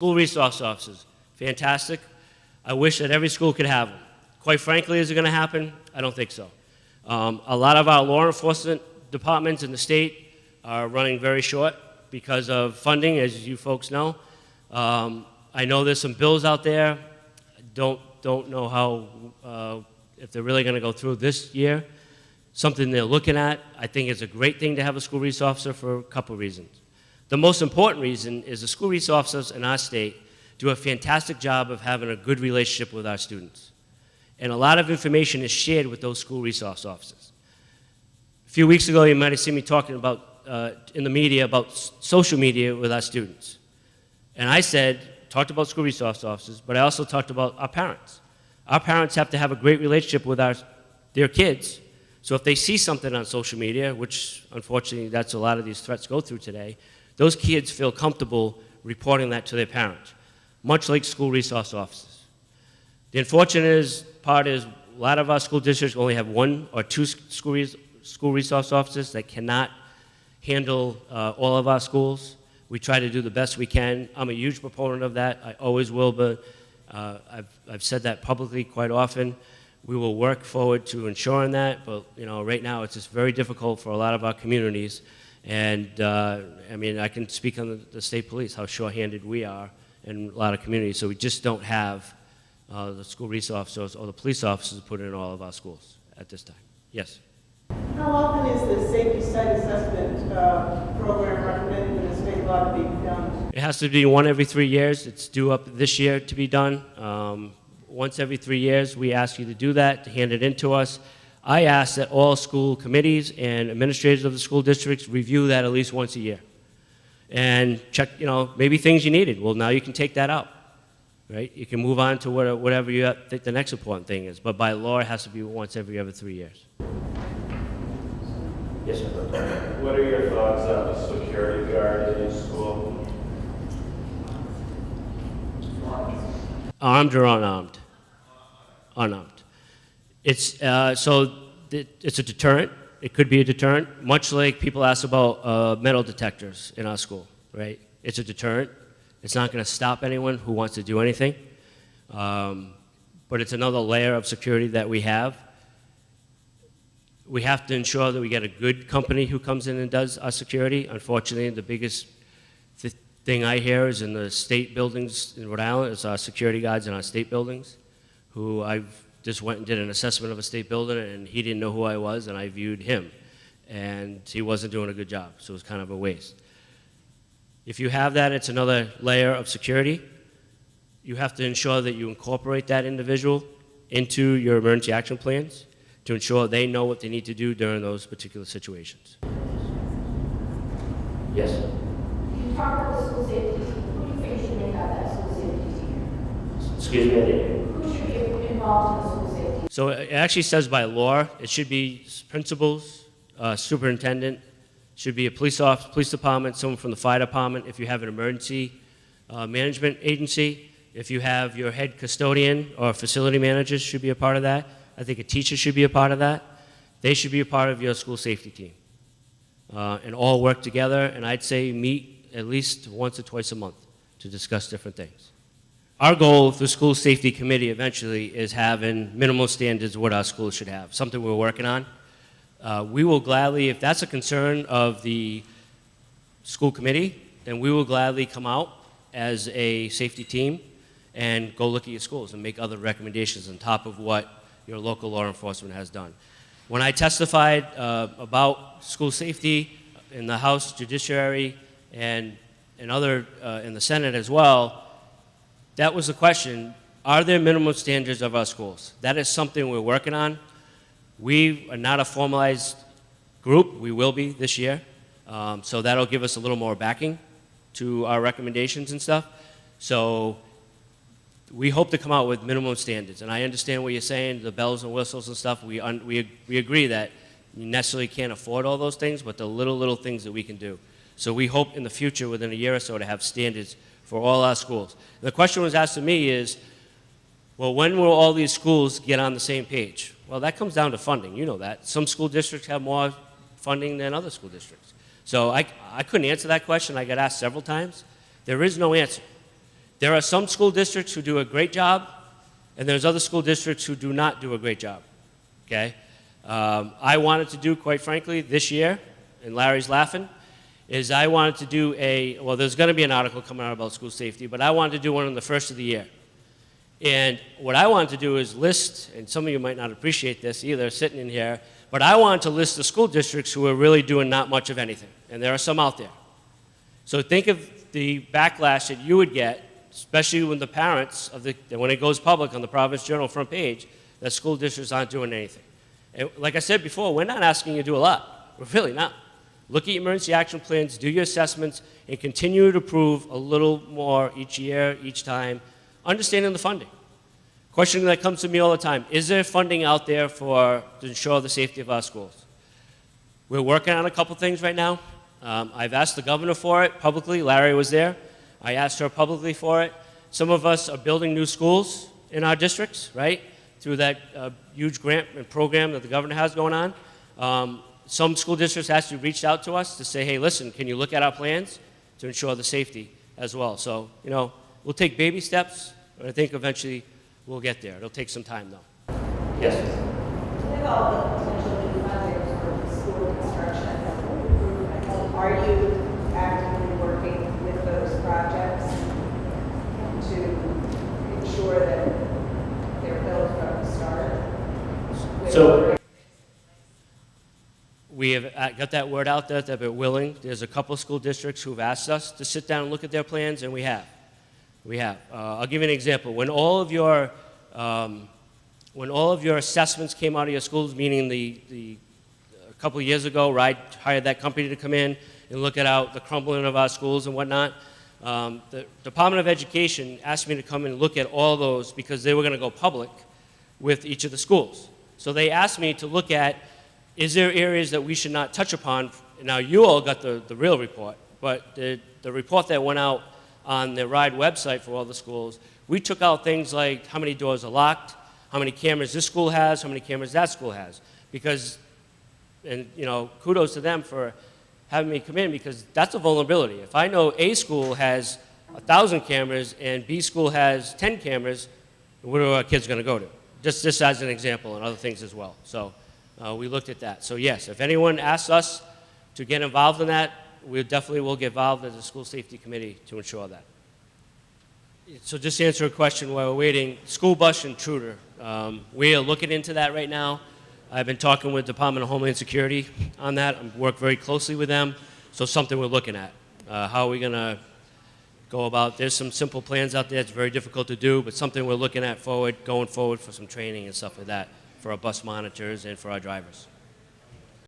School resource officers, fantastic. I wish that every school could have them. Quite frankly, is it going to happen? I don't think so. A lot of our law enforcement departments in the state are running very short because of funding, as you folks know. I know there's some bills out there. Don't know how, if they're really going to go through this year. Something they're looking at. I think it's a great thing to have a school resource officer for a couple of reasons. The most important reason is the school resource officers in our state do a fantastic job of having a good relationship with our students. And a lot of information is shared with those school resource officers. A few weeks ago, you might have seen me talking about, in the media, about social media with our students. And I talked about school resource officers, but I also talked about our parents. Our parents have to have a great relationship with their kids. So if they see something on social media, which unfortunately that's a lot of these threats go through today, those kids feel comfortable reporting that to their parents, much like school resource officers. The unfortunate part is a lot of our school districts only have 1 or 2 school resource officers that cannot handle all of our schools. We try to do the best we can. I'm a huge proponent of that. I always will, but I've said that publicly quite often. We will work forward to ensuring that, but right now it's just very difficult for a lot of our communities. And I mean, I can speak on the state police, how short-handed we are in a lot of communities. So we just don't have the school resource officers or the police officers put in all of our schools at this time. Yes? How often is the safety site assessment program recommended in the state law to be done? It has to be 1 every 3 years. It's due up this year to be done. Once every 3 years, we ask you to do that, to hand it in to us. I ask that all school committees and administrators of the school districts review that at least once a year. And check, maybe things you needed. Well, now you can take that out, right? You can move on to whatever you think the next important thing is. But by law, it has to be once every 3 years. Yes, sir. What are your thoughts on the security guard in school? Armed or unarmed? Unarmed. It's it's a deterrent. It could be a deterrent, much like people ask about metal detectors in our school, right? It's a deterrent. It's not going to stop anyone who wants to do anything, but it's another layer of security that we have. We have to ensure that we get a good company who comes in and does our security. Unfortunately, the biggest thing I hear is in the state buildings in Rhode Island, it's our security guards in our state buildings, who I've just went and did an assessment of a state building, and he didn't know who I was, and I viewed him. And he wasn't doing a good job, so it was kind of a waste. If you have that, it's another layer of security. You have to ensure that you incorporate that individual into your emergency action plans to ensure they know what they need to do during those particular situations. Yes? You talk about the school safety team. Who do you think should make up that school safety team? Excuse me, I didn't hear. Who should be involved in the school safety? So it actually says by law, it should be principals, superintendent, should be a police department, someone from the fire department, if you have an emergency management agency, if you have your head custodian or facility managers should be a part of that. I think a teacher should be a part of that. They should be a part of your school safety team. And all work together, and I'd say meet at least once or twice a month to discuss different things. Our goal with the school safety committee eventually is having minimal standards of what our schools should have, something we're working on. We will gladly, if that's a concern of the school committee, then we will gladly come out as a safety team and go look at your schools and make other recommendations on top of what your local law enforcement has done. When I testified about school safety in the House Judiciary and in the Senate as well, that was the question: are there minimum standards of our schools? That is something we're working on. We are not a formalized group. We will be this year. So that'll give us a little more backing to our recommendations and stuff. So we hope to come out with minimum standards. And I understand what you're saying, the bells and whistles and stuff. We agree that you necessarily can't afford all those things, but the little things that we can do. So we hope in the future, within a year or so, to have standards for all our schools. The question was asked to me is, well, when will all these schools get on the same page? Well, that comes down to funding. You know that. Some school districts have more funding than other school districts. So I couldn't answer that question. I got asked several times. There is no answer. There are some school districts who do a great job, and there's other school districts who do not do a great job, okay? I wanted to do, quite frankly, this year, and Larry's laughing, is I wanted to do well, there's going to be an article coming out about school safety, but I wanted to do one on the first of the year. And what I wanted to do is list, and some of you might not appreciate this either, sitting in here, but I wanted to list the school districts who are really doing not much of anything, and there are some out there. So think of the backlash that you would get, especially when the parents when it goes public on the Providence Journal front page, that school districts aren't doing anything. And like I said before, we're not asking you to do a lot. We're really not. Look at your emergency action plans, do your assessments, and continue to approve a little more each year, each time, understanding the funding. Question that comes to me all the time, is there funding out there to ensure the safety of our schools? We're working on a couple things right now. I've asked the governor for it publicly. Larry was there. I asked her publicly for it. Some of us are building new schools in our districts, right, through that huge grant and program that the governor has going on. Some school districts actually reached out to us to say, hey, listen, can you look at our plans to ensure the safety as well? So, we'll take baby steps, but I think eventually we'll get there. It'll take some time, though. Yes? With all the potential new funding for school construction, are you actively working with those projects to ensure that they're built from the start? So we have got that word out there that we're willing. There's a couple of school districts who've asked us to sit down and look at their plans, and we have. I'll give you an example. When all of your assessments came out of your schools, meaning a couple of years ago, where I hired that company to come in and look at the crumbling of our schools and whatnot, the Department of Education asked me to come in and look at all those because they were going to go public with each of the schools. So they asked me to look at, is there areas that we should not touch upon? Now, you all got the real report, but the report that went out on the RIDE website for all the schools, we took out things like how many doors are locked, how many cameras this school has, how many cameras that school has. Because, and kudos to them for having me come in, because that's a vulnerability. If I know A school has 1,000 cameras and B school has 10 cameras, where are our kids going to go to? Just as an example, and other things as well. So we looked at that. So yes, if anyone asks us to get involved in that, we definitely will get involved as a school safety committee to ensure that. So just to answer a question while we're waiting, school bus intruder. We are looking into that right now. I've been talking with Department of Homeland Security on that. I work very closely with them. So something we're looking at. How are we going to go about? There's some simple plans out there. It's very difficult to do, but something we're looking at going forward for some training and stuff like that for our bus monitors and for our drivers.